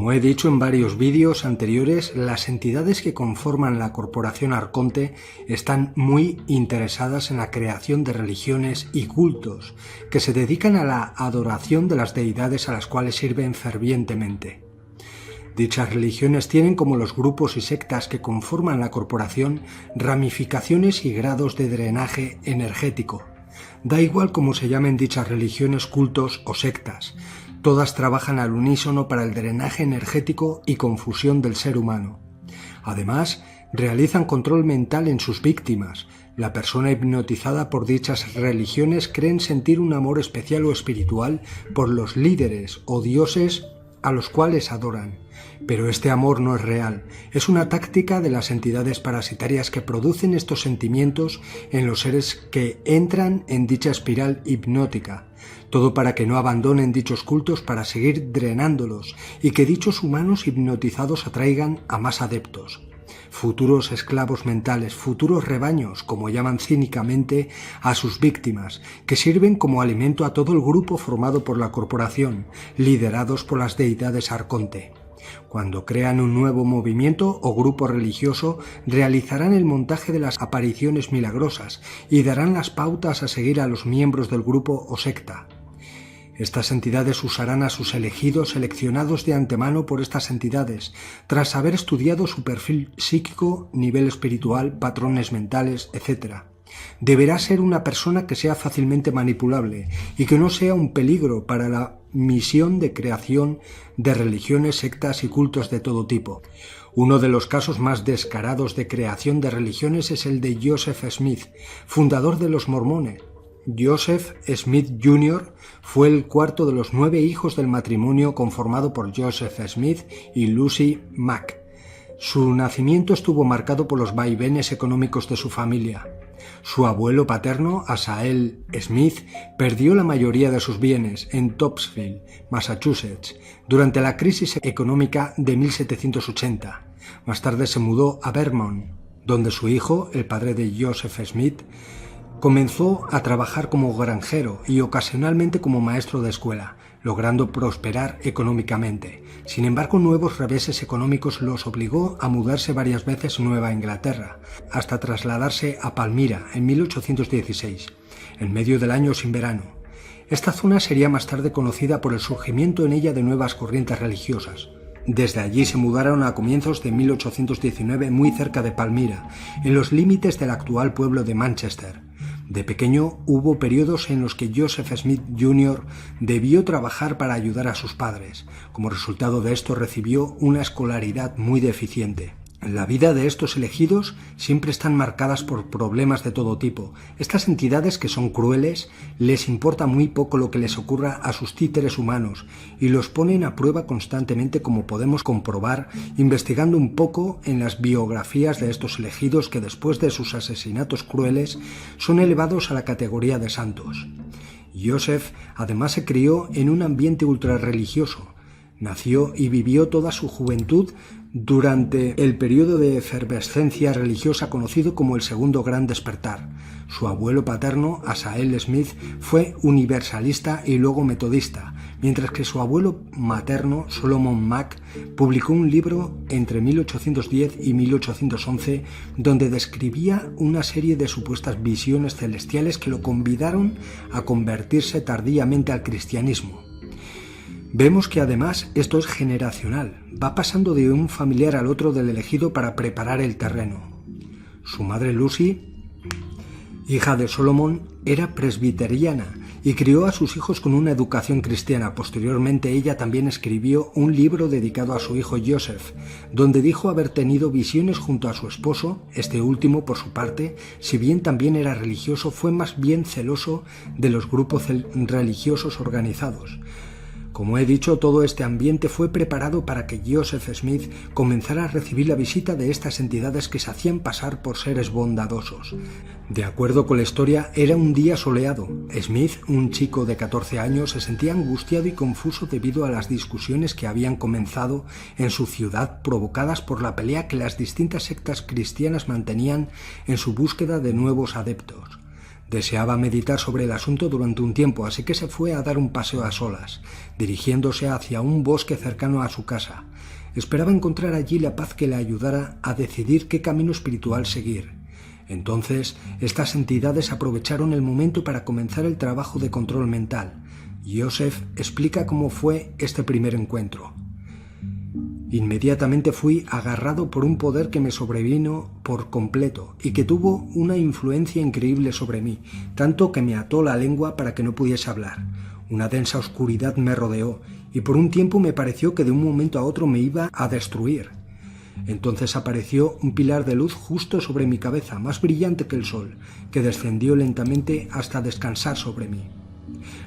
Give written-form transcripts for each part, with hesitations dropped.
Como he dicho en varios vídeos anteriores, las entidades que conforman la Corporación Arconte están muy interesadas en la creación de religiones y cultos que se dedican a la adoración de las deidades a las cuales sirven fervientemente. Dichas religiones tienen, como los grupos y sectas que conforman la corporación, ramificaciones y grados de drenaje energético. Da igual cómo se llamen dichas religiones, cultos o sectas, todas trabajan al unísono para el drenaje energético y confusión del ser humano. Además, realizan control mental en sus víctimas. La persona hipnotizada por dichas religiones cree sentir un amor especial o espiritual por los líderes o dioses a los cuales adoran. Pero este amor no es real, es una táctica de las entidades parasitarias que producen estos sentimientos en los seres que entran en dicha espiral hipnótica. Todo para que no abandonen dichos cultos para seguir drenándolos y que dichos humanos hipnotizados atraigan a más adeptos. Futuros esclavos mentales, futuros rebaños, como llaman cínicamente a sus víctimas, que sirven como alimento a todo el grupo formado por la corporación, liderados por las deidades Arconte. Cuando crean un nuevo movimiento o grupo religioso, realizarán el montaje de las apariciones milagrosas y darán las pautas a seguir a los miembros del grupo o secta. Estas entidades usarán a sus elegidos seleccionados de antemano por estas entidades, tras haber estudiado su perfil psíquico, nivel espiritual, patrones mentales, etc. Deberá ser una persona que sea fácilmente manipulable y que no sea un peligro para la misión de creación de religiones, sectas y cultos de todo tipo. Uno de los casos más descarados de creación de religiones es el de Joseph Smith, fundador de los mormones. Joseph Smith Jr. fue el cuarto de los 9 hijos del matrimonio conformado por Joseph Smith y Lucy Mack. Su nacimiento estuvo marcado por los vaivenes económicos de su familia. Su abuelo paterno, Asael Smith, perdió la mayoría de sus bienes en Topsfield, Massachusetts, durante la crisis económica de 1780. Más tarde se mudó a Vermont, donde su hijo, el padre de Joseph Smith, comenzó a trabajar como granjero y ocasionalmente como maestro de escuela, logrando prosperar económicamente. Sin embargo, nuevos reveses económicos los obligó a mudarse varias veces a Nueva Inglaterra, hasta trasladarse a Palmira en 1816, en medio del año sin verano. Esta zona sería más tarde conocida por el surgimiento en ella de nuevas corrientes religiosas. Desde allí se mudaron a comienzos de 1819 muy cerca de Palmira, en los límites del actual pueblo de Manchester. De pequeño hubo periodos en los que Joseph Smith Jr. debió trabajar para ayudar a sus padres. Como resultado de esto recibió una escolaridad muy deficiente. La vida de estos elegidos siempre están marcadas por problemas de todo tipo. Estas entidades, que son crueles, les importa muy poco lo que les ocurra a sus títeres humanos y los ponen a prueba constantemente, como podemos comprobar investigando un poco en las biografías de estos elegidos, que después de sus asesinatos crueles son elevados a la categoría de santos. Joseph además se crió en un ambiente ultrarreligioso. Nació y vivió toda su juventud durante el periodo de efervescencia religiosa conocido como el Segundo Gran Despertar. Su abuelo paterno, Asael Smith, fue universalista y luego metodista, mientras que su abuelo materno, Solomon Mack, publicó un libro entre 1810 y 1811 donde describía una serie de supuestas visiones celestiales que lo convidaron a convertirse tardíamente al cristianismo. Vemos que además esto es generacional, va pasando de un familiar al otro del elegido para preparar el terreno. Su madre Lucy, hija de Solomon, era presbiteriana y crió a sus hijos con una educación cristiana. Posteriormente ella también escribió un libro dedicado a su hijo Joseph, donde dijo haber tenido visiones junto a su esposo. Este último, por su parte, si bien también era religioso, fue más bien celoso de los grupos religiosos organizados. Como he dicho, todo este ambiente fue preparado para que Joseph Smith comenzara a recibir la visita de estas entidades que se hacían pasar por seres bondadosos. De acuerdo con la historia, era un día soleado. Smith, un chico de 14 años, se sentía angustiado y confuso debido a las discusiones que habían comenzado en su ciudad, provocadas por la pelea que las distintas sectas cristianas mantenían en su búsqueda de nuevos adeptos. Deseaba meditar sobre el asunto durante un tiempo, así que se fue a dar un paseo a solas, dirigiéndose hacia un bosque cercano a su casa. Esperaba encontrar allí la paz que le ayudara a decidir qué camino espiritual seguir. Entonces, estas entidades aprovecharon el momento para comenzar el trabajo de control mental. Joseph explica cómo fue este primer encuentro. Inmediatamente fui agarrado por un poder que me sobrevino por completo y que tuvo una influencia increíble sobre mí, tanto que me ató la lengua para que no pudiese hablar. Una densa oscuridad me rodeó y por un tiempo me pareció que de un momento a otro me iba a destruir. Entonces apareció un pilar de luz justo sobre mi cabeza, más brillante que el sol, que descendió lentamente hasta descansar sobre mí.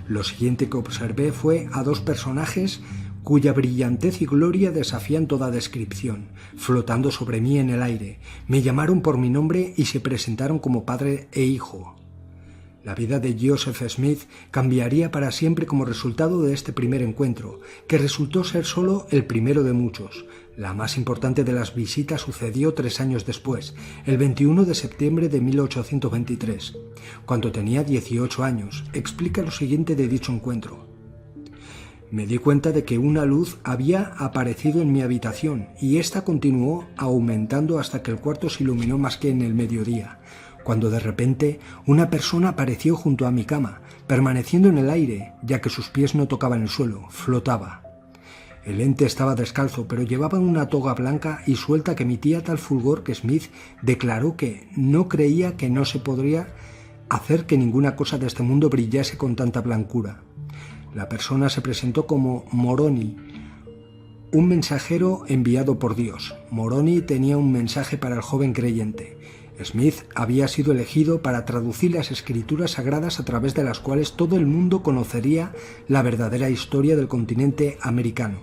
Lo siguiente que observé fue a dos personajes cuya brillantez y gloria desafían toda descripción, flotando sobre mí en el aire. Me llamaron por mi nombre y se presentaron como padre e hijo. La vida de Joseph Smith cambiaría para siempre como resultado de este primer encuentro, que resultó ser solo el primero de muchos. La más importante de las visitas sucedió 3 años después, el 21 de septiembre de 1823, cuando tenía 18 años. Explica lo siguiente de dicho encuentro. Me di cuenta de que una luz había aparecido en mi habitación y ésta continuó aumentando hasta que el cuarto se iluminó más que en el mediodía, cuando de repente una persona apareció junto a mi cama, permaneciendo en el aire, ya que sus pies no tocaban el suelo, flotaba. El ente estaba descalzo, pero llevaba una toga blanca y suelta que emitía tal fulgor que Smith declaró que no creía que no se podría hacer que ninguna cosa de este mundo brillase con tanta blancura. La persona se presentó como Moroni, un mensajero enviado por Dios. Moroni tenía un mensaje para el joven creyente. Smith había sido elegido para traducir las escrituras sagradas a través de las cuales todo el mundo conocería la verdadera historia del continente americano.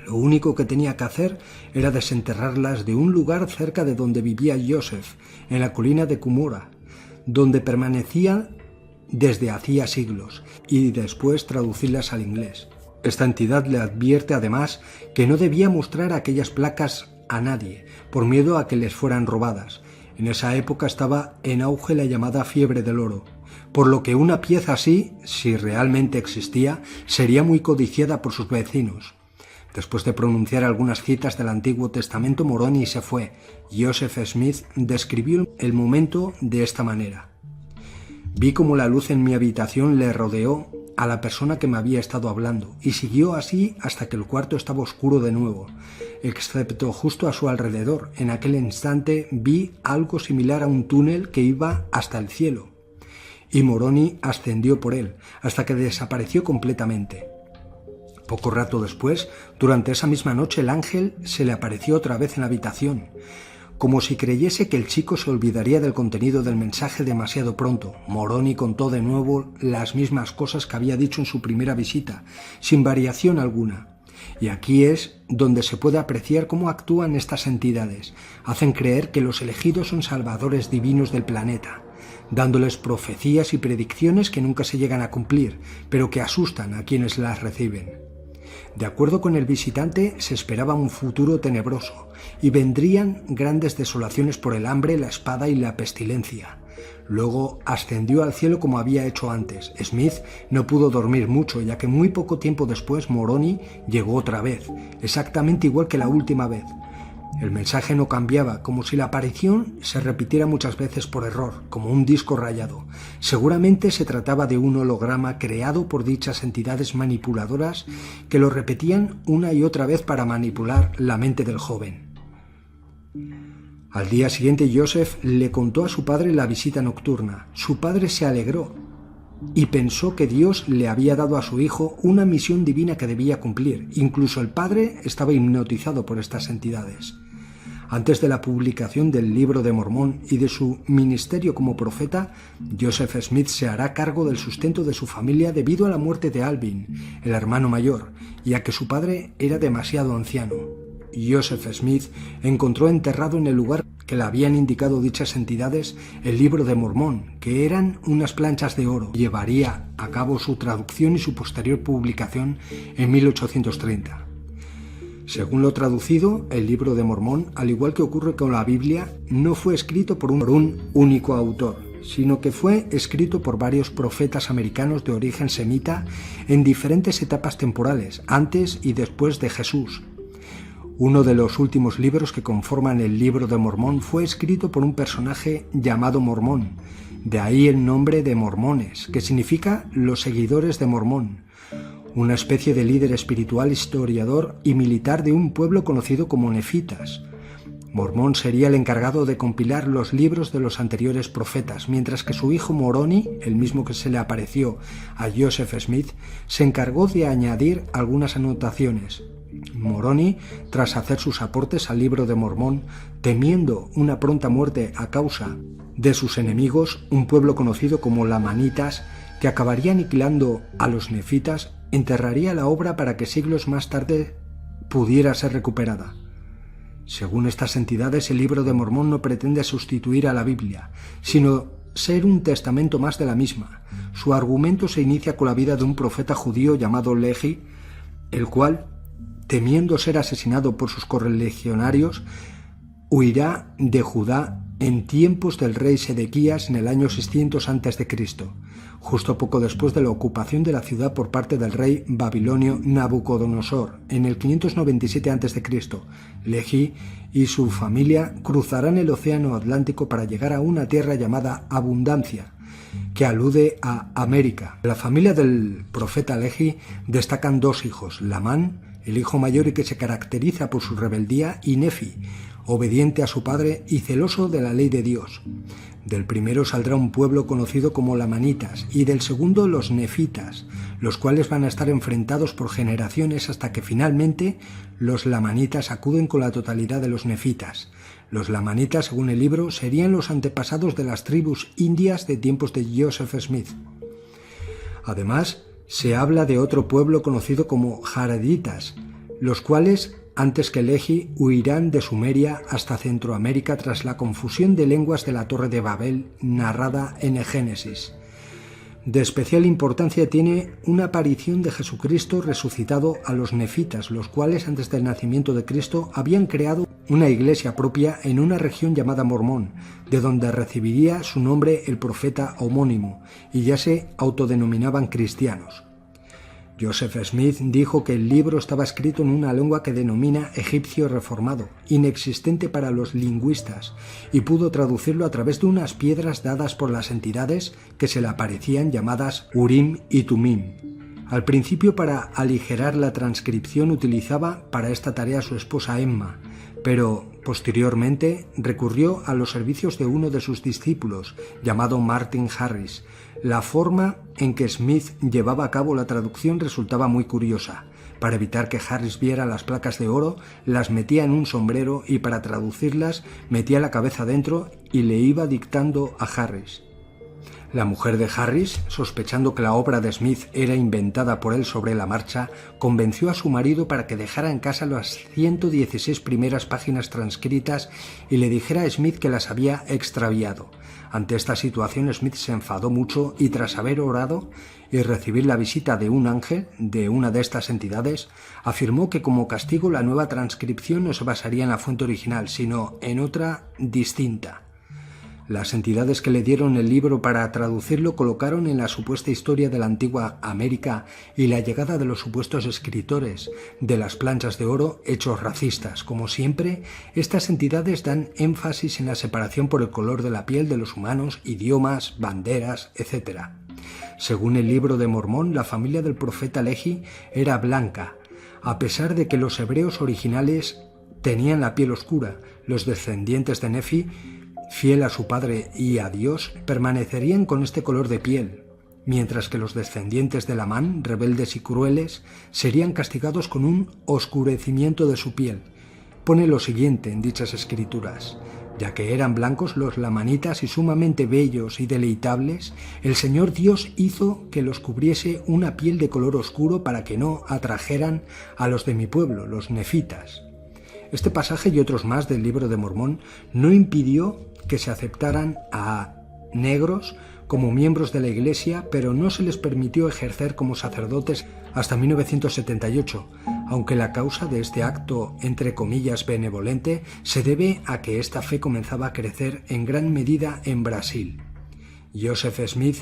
Lo único que tenía que hacer era desenterrarlas de un lugar cerca de donde vivía Joseph, en la colina de Cumorah, donde permanecía desde hacía siglos, y después traducirlas al inglés. Esta entidad le advierte además que no debía mostrar aquellas placas a nadie, por miedo a que les fueran robadas. En esa época estaba en auge la llamada fiebre del oro, por lo que una pieza así, si realmente existía, sería muy codiciada por sus vecinos. Después de pronunciar algunas citas del Antiguo Testamento, Moroni se fue. Joseph Smith describió el momento de esta manera. Vi como la luz en mi habitación le rodeó a la persona que me había estado hablando y siguió así hasta que el cuarto estaba oscuro de nuevo, excepto justo a su alrededor. En aquel instante vi algo similar a un túnel que iba hasta el cielo, y Moroni ascendió por él hasta que desapareció completamente. Poco rato después, durante esa misma noche, el ángel se le apareció otra vez en la habitación, como si creyese que el chico se olvidaría del contenido del mensaje demasiado pronto. Moroni contó de nuevo las mismas cosas que había dicho en su primera visita, sin variación alguna. Y aquí es donde se puede apreciar cómo actúan estas entidades. Hacen creer que los elegidos son salvadores divinos del planeta, dándoles profecías y predicciones que nunca se llegan a cumplir, pero que asustan a quienes las reciben. De acuerdo con el visitante, se esperaba un futuro tenebroso y vendrían grandes desolaciones por el hambre, la espada y la pestilencia. Luego ascendió al cielo como había hecho antes. Smith no pudo dormir mucho, ya que muy poco tiempo después Moroni llegó otra vez, exactamente igual que la última vez. El mensaje no cambiaba, como si la aparición se repitiera muchas veces por error, como un disco rayado. Seguramente se trataba de un holograma creado por dichas entidades manipuladoras que lo repetían una y otra vez para manipular la mente del joven. Al día siguiente, Joseph le contó a su padre la visita nocturna. Su padre se alegró y pensó que Dios le había dado a su hijo una misión divina que debía cumplir. Incluso el padre estaba hipnotizado por estas entidades. Antes de la publicación del Libro de Mormón y de su ministerio como profeta, Joseph Smith se hará cargo del sustento de su familia debido a la muerte de Alvin, el hermano mayor, y a que su padre era demasiado anciano. Joseph Smith encontró enterrado en el lugar que le habían indicado dichas entidades el Libro de Mormón, que eran unas planchas de oro. Llevaría a cabo su traducción y su posterior publicación en 1830. Según lo traducido, el Libro de Mormón, al igual que ocurre con la Biblia, no fue escrito por un único autor, sino que fue escrito por varios profetas americanos de origen semita en diferentes etapas temporales, antes y después de Jesús. Uno de los últimos libros que conforman el Libro de Mormón fue escrito por un personaje llamado Mormón, de ahí el nombre de mormones, que significa los seguidores de Mormón, una especie de líder espiritual, historiador y militar de un pueblo conocido como nefitas. Mormón sería el encargado de compilar los libros de los anteriores profetas, mientras que su hijo Moroni, el mismo que se le apareció a Joseph Smith, se encargó de añadir algunas anotaciones. Moroni, tras hacer sus aportes al Libro de Mormón, temiendo una pronta muerte a causa de sus enemigos, un pueblo conocido como lamanitas, que acabaría aniquilando a los nefitas, enterraría la obra para que siglos más tarde pudiera ser recuperada. Según estas entidades, el Libro de Mormón no pretende sustituir a la Biblia, sino ser un testamento más de la misma. Su argumento se inicia con la vida de un profeta judío llamado Lehi, el cual, temiendo ser asesinado por sus correligionarios, huirá de Judá en tiempos del rey Sedequías en el año 600 a.C., justo poco después de la ocupación de la ciudad por parte del rey babilonio Nabucodonosor. En el 597 a.C., Lehi y su familia cruzarán el océano Atlántico para llegar a una tierra llamada Abundancia, que alude a América. De la familia del profeta Lehi destacan dos hijos, Lamán, el hijo mayor y que se caracteriza por su rebeldía, y Nefi, obediente a su padre y celoso de la ley de Dios. Del primero saldrá un pueblo conocido como lamanitas y del segundo los nefitas, los cuales van a estar enfrentados por generaciones hasta que finalmente los lamanitas acuden con la totalidad de los nefitas. Los lamanitas, según el libro, serían los antepasados de las tribus indias de tiempos de Joseph Smith. Además, se habla de otro pueblo conocido como jareditas, los cuales, antes que Lehi, huirán de Sumeria hasta Centroamérica tras la confusión de lenguas de la Torre de Babel narrada en el Génesis. De especial importancia tiene una aparición de Jesucristo resucitado a los nefitas, los cuales antes del nacimiento de Cristo habían creado una iglesia propia en una región llamada Mormón, de donde recibiría su nombre el profeta homónimo, y ya se autodenominaban cristianos. Joseph Smith dijo que el libro estaba escrito en una lengua que denomina egipcio reformado, inexistente para los lingüistas, y pudo traducirlo a través de unas piedras dadas por las entidades que se le aparecían llamadas Urim y Tumim. Al principio, para aligerar la transcripción, utilizaba para esta tarea a su esposa Emma, pero posteriormente recurrió a los servicios de uno de sus discípulos, llamado Martin Harris. La forma en que Smith llevaba a cabo la traducción resultaba muy curiosa. Para evitar que Harris viera las placas de oro, las metía en un sombrero y para traducirlas metía la cabeza dentro y le iba dictando a Harris. La mujer de Harris, sospechando que la obra de Smith era inventada por él sobre la marcha, convenció a su marido para que dejara en casa las 116 primeras páginas transcritas y le dijera a Smith que las había extraviado. Ante esta situación, Smith se enfadó mucho y tras haber orado y recibir la visita de un ángel de una de estas entidades, afirmó que como castigo la nueva transcripción no se basaría en la fuente original, sino en otra distinta. Las entidades que le dieron el libro para traducirlo colocaron en la supuesta historia de la antigua América y la llegada de los supuestos escritores de las planchas de oro hechos racistas. Como siempre, estas entidades dan énfasis en la separación por el color de la piel de los humanos, idiomas, banderas, etc. Según el Libro de Mormón, la familia del profeta Lehi era blanca, a pesar de que los hebreos originales tenían la piel oscura. Los descendientes de Nefi, fiel a su padre y a Dios, permanecerían con este color de piel, mientras que los descendientes de Lamán, rebeldes y crueles, serían castigados con un oscurecimiento de su piel. Pone lo siguiente en dichas escrituras: ya que eran blancos los lamanitas y sumamente bellos y deleitables, el Señor Dios hizo que los cubriese una piel de color oscuro para que no atrajeran a los de mi pueblo, los nefitas. Este pasaje y otros más del Libro de Mormón no impidió que se aceptaran a negros como miembros de la Iglesia, pero no se les permitió ejercer como sacerdotes hasta 1978, aunque la causa de este acto, entre comillas, benevolente, se debe a que esta fe comenzaba a crecer en gran medida en Brasil. Joseph Smith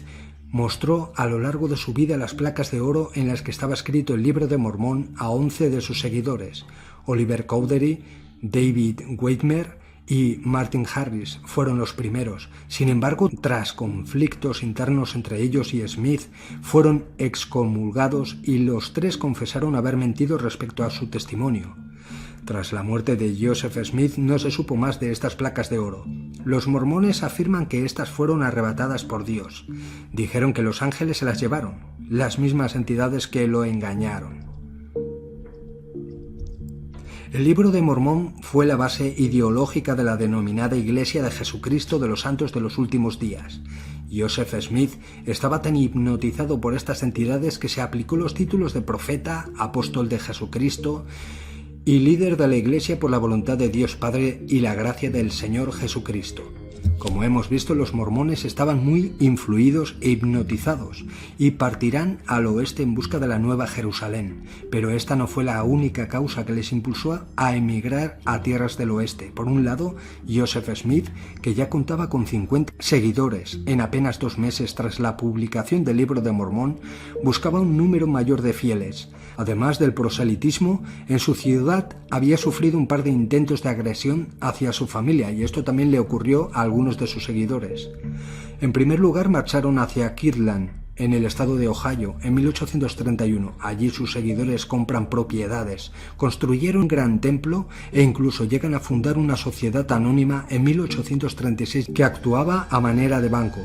mostró a lo largo de su vida las placas de oro en las que estaba escrito el Libro de Mormón a 11 de sus seguidores. Oliver Cowdery, David Whitmer y Martin Harris fueron los primeros. Sin embargo, tras conflictos internos entre ellos y Smith, fueron excomulgados y los tres confesaron haber mentido respecto a su testimonio. Tras la muerte de Joseph Smith no se supo más de estas placas de oro. Los mormones afirman que estas fueron arrebatadas por Dios. Dijeron que los ángeles se las llevaron, las mismas entidades que lo engañaron. El Libro de Mormón fue la base ideológica de la denominada Iglesia de Jesucristo de los Santos de los Últimos Días. Joseph Smith estaba tan hipnotizado por estas entidades que se aplicó los títulos de profeta, apóstol de Jesucristo y líder de la Iglesia por la voluntad de Dios Padre y la gracia del Señor Jesucristo. Como hemos visto, los mormones estaban muy influidos e hipnotizados y partirán al oeste en busca de la Nueva Jerusalén, pero esta no fue la única causa que les impulsó a emigrar a tierras del oeste. Por un lado, Joseph Smith, que ya contaba con 50 seguidores en apenas 2 meses tras la publicación del Libro de Mormón, buscaba un número mayor de fieles. Además del proselitismo, en su ciudad había sufrido un par de intentos de agresión hacia su familia, y esto también le ocurrió a algunos de sus seguidores. En primer lugar, marcharon hacia Kirtland, en el estado de Ohio, en 1831. Allí sus seguidores compran propiedades, construyeron un gran templo e incluso llegan a fundar una sociedad anónima en 1836 que actuaba a manera de banco.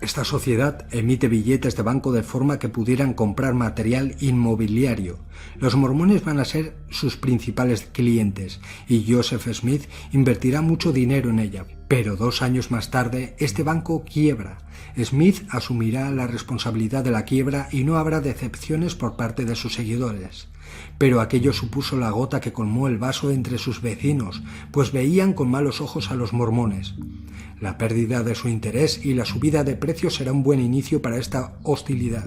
Esta sociedad emite billetes de banco de forma que pudieran comprar material inmobiliario. Los mormones van a ser sus principales clientes y Joseph Smith invertirá mucho dinero en ella. Pero 2 años más tarde, este banco quiebra. Smith asumirá la responsabilidad de la quiebra y no habrá decepciones por parte de sus seguidores. Pero aquello supuso la gota que colmó el vaso entre sus vecinos, pues veían con malos ojos a los mormones. La pérdida de su interés y la subida de precios será un buen inicio para esta hostilidad.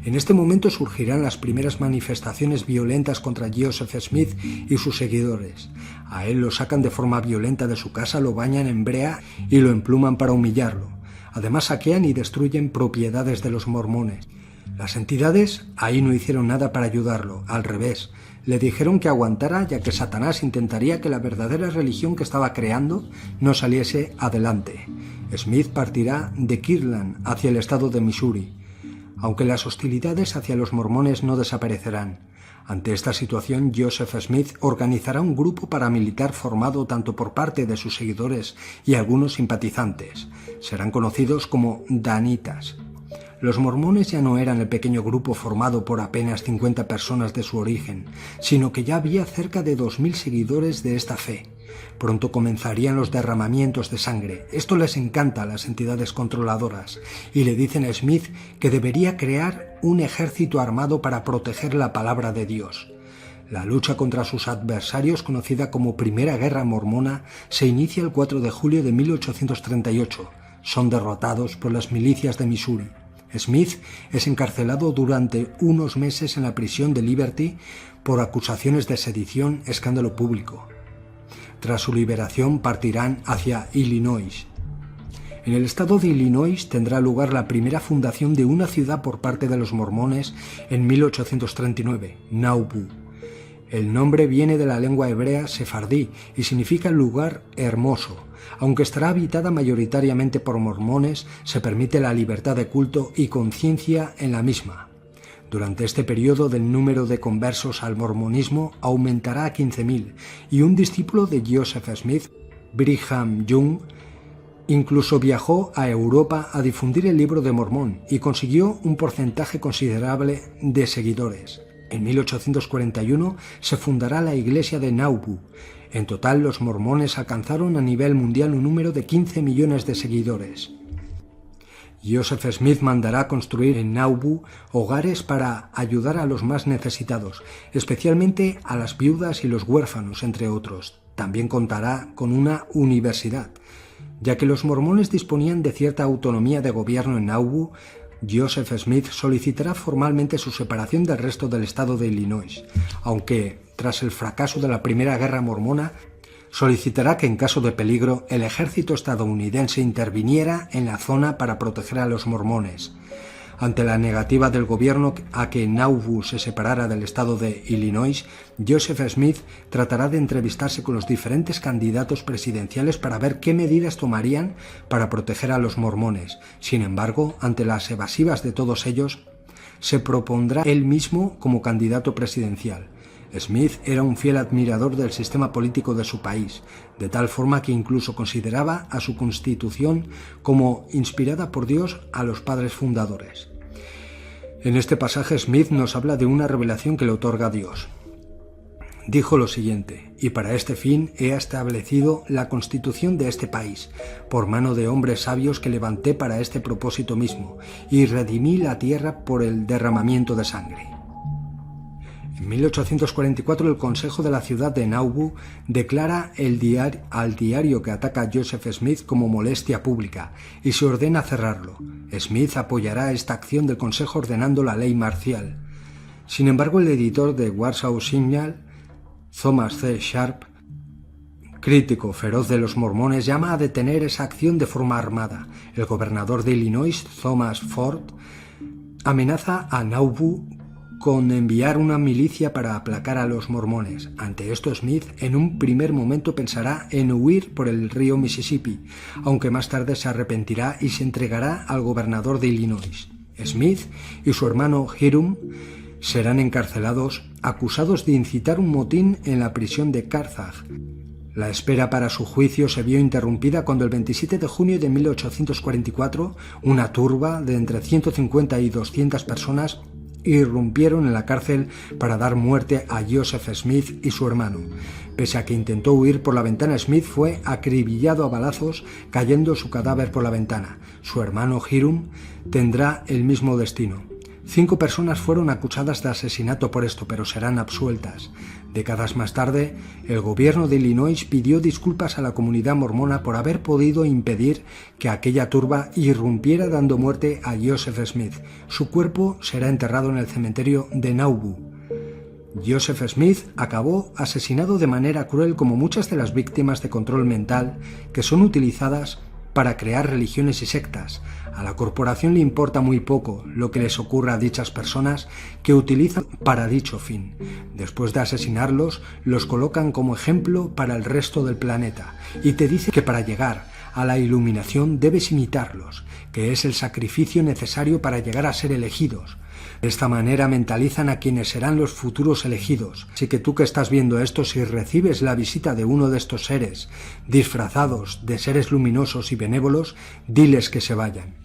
En este momento surgirán las primeras manifestaciones violentas contra Joseph Smith y sus seguidores. A él lo sacan de forma violenta de su casa, lo bañan en brea y lo empluman para humillarlo. Además saquean y destruyen propiedades de los mormones. Las entidades ahí no hicieron nada para ayudarlo, al revés. Le dijeron que aguantara, ya que Satanás intentaría que la verdadera religión que estaba creando no saliese adelante. Smith partirá de Kirtland hacia el estado de Missouri, aunque las hostilidades hacia los mormones no desaparecerán. Ante esta situación, Joseph Smith organizará un grupo paramilitar formado tanto por parte de sus seguidores y algunos simpatizantes. Serán conocidos como Danitas. Los mormones ya no eran el pequeño grupo formado por apenas 50 personas de su origen, sino que ya había cerca de 2000 seguidores de esta fe. Pronto comenzarían los derramamientos de sangre. Esto les encanta a las entidades controladoras y le dicen a Smith que debería crear un ejército armado para proteger la palabra de Dios. La lucha contra sus adversarios, conocida como Primera Guerra Mormona, se inicia el 4 de julio de 1838. Son derrotados por las milicias de Missouri. Smith es encarcelado durante unos meses en la prisión de Liberty por acusaciones de sedición, escándalo público. Tras su liberación partirán hacia Illinois. En el estado de Illinois tendrá lugar la primera fundación de una ciudad por parte de los mormones en 1839, Nauvoo. El nombre viene de la lengua hebrea sefardí y significa lugar hermoso. Aunque estará habitada mayoritariamente por mormones, se permite la libertad de culto y conciencia en la misma. Durante este periodo, el número de conversos al mormonismo aumentará a 15.000 y un discípulo de Joseph Smith, Brigham Young, incluso viajó a Europa a difundir el Libro de Mormón y consiguió un porcentaje considerable de seguidores. En 1841 se fundará la iglesia de Nauvoo. En total, los mormones alcanzaron a nivel mundial un número de 15 millones de seguidores. Joseph Smith mandará construir en Nauvoo hogares para ayudar a los más necesitados, especialmente a las viudas y los huérfanos, entre otros. También contará con una universidad. Ya que los mormones disponían de cierta autonomía de gobierno en Nauvoo, Joseph Smith solicitará formalmente su separación del resto del estado de Illinois, aunque tras el fracaso de la Primera Guerra Mormona, Solicitará que en caso de peligro el ejército estadounidense interviniera en la zona para proteger a los mormones. Ante la negativa del gobierno a que Nauvoo se separara del estado de Illinois, Joseph Smith tratará de entrevistarse con los diferentes candidatos presidenciales para ver qué medidas tomarían para proteger a los mormones. Sin embargo, ante las evasivas de todos ellos, se propondrá él mismo como candidato presidencial. Smith era un fiel admirador del sistema político de su país, de tal forma que incluso consideraba a su constitución como inspirada por Dios a los padres fundadores. En este pasaje Smith nos habla de una revelación que le otorga Dios. Dijo lo siguiente: y para este fin he establecido la constitución de este país, por mano de hombres sabios que levanté para este propósito mismo, y redimí la tierra por el derramamiento de sangre. En 1844 el Consejo de la ciudad de Nauvoo declara al diario que ataca a Joseph Smith como molestia pública y se ordena cerrarlo. Smith apoyará esta acción del Consejo ordenando la ley marcial. Sin embargo, el editor de Warsaw Signal, Thomas C. Sharp, crítico feroz de los mormones, llama a detener esa acción de forma armada. El gobernador de Illinois, Thomas Ford, amenaza a Nauvoo con enviar una milicia para aplacar a los mormones. Ante esto, Smith en un primer momento pensará en huir por el río Mississippi, aunque más tarde se arrepentirá y se entregará al gobernador de Illinois. Smith y su hermano Hiram serán encarcelados, acusados de incitar un motín en la prisión de Carthage. La espera para su juicio se vio interrumpida cuando el 27 de junio de 1844 una turba de entre 150 y 200 personas irrumpieron en la cárcel para dar muerte a Joseph Smith y su hermano. Pese a que intentó huir por la ventana, Smith fue acribillado a balazos, cayendo su cadáver por la ventana. Su hermano Hiram tendrá el mismo destino. 5 personas fueron acusadas de asesinato por esto, pero serán absueltas. Décadas más tarde, el gobierno de Illinois pidió disculpas a la comunidad mormona por haber podido impedir que aquella turba irrumpiera dando muerte a Joseph Smith. Su cuerpo será enterrado en el cementerio de Nauvoo. Joseph Smith acabó asesinado de manera cruel, como muchas de las víctimas de control mental que son utilizadas para crear religiones y sectas. A la corporación le importa muy poco lo que les ocurra a dichas personas que utilizan para dicho fin. Después de asesinarlos, los colocan como ejemplo para el resto del planeta y te dicen que para llegar a la iluminación debes imitarlos, que es el sacrificio necesario para llegar a ser elegidos. De esta manera mentalizan a quienes serán los futuros elegidos. Así que tú que estás viendo esto, si recibes la visita de uno de estos seres disfrazados de seres luminosos y benévolos, diles que se vayan.